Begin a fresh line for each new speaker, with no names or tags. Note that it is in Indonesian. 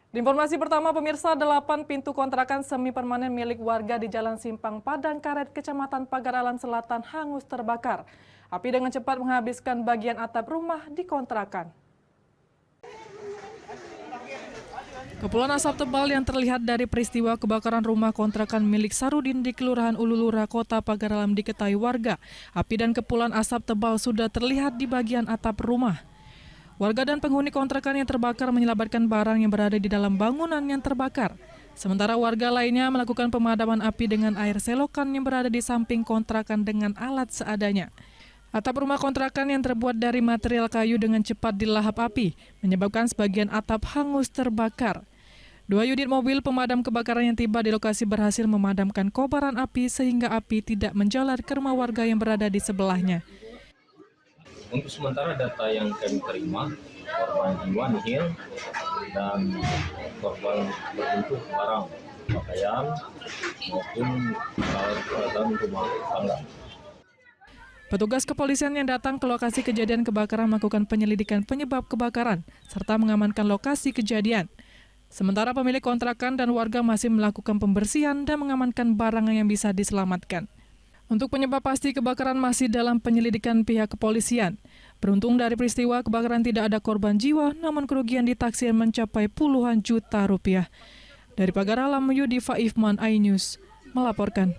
Di informasi pertama, pemirsa, 8 pintu kontrakan semi permanen milik warga di Jalan Simpang Padang Karet, Kecamatan Pagaralan Selatan hangus terbakar. Api dengan cepat menghabiskan bagian atap rumah di kontrakan. Kepulan asap tebal yang terlihat dari peristiwa kebakaran rumah kontrakan milik Sarudin di Kelurahan Ululura, Kota Pagaralam diketahui warga. Api dan kepulan asap tebal sudah terlihat di bagian atap rumah. Warga dan penghuni kontrakan yang terbakar menyelamatkan barang yang berada di dalam bangunan yang terbakar. Sementara warga lainnya melakukan pemadaman api dengan air selokan yang berada di samping kontrakan dengan alat seadanya. Atap rumah kontrakan yang terbuat dari material kayu dengan cepat dilahap api, menyebabkan sebagian atap hangus terbakar. 2 unit mobil pemadam kebakaran yang tiba di lokasi berhasil memadamkan kobaran api sehingga api tidak menjalar ke rumah warga yang berada di sebelahnya.
Untuk sementara data yang kami terima, korban jiwa nihil dan korban berbentuk barang, pakaian maupun peralatan rumah tangga.
Petugas kepolisian yang datang ke lokasi kejadian kebakaran melakukan penyelidikan penyebab kebakaran serta mengamankan lokasi kejadian. Sementara pemilik kontrakan dan warga masih melakukan pembersihan dan mengamankan barang yang bisa diselamatkan. Untuk penyebab pasti kebakaran masih dalam penyelidikan pihak kepolisian. Beruntung dari peristiwa kebakaran tidak ada korban jiwa, namun kerugian ditaksir mencapai puluhan juta rupiah. Dari Pagaralam, Yudi Faifman, iNews melaporkan.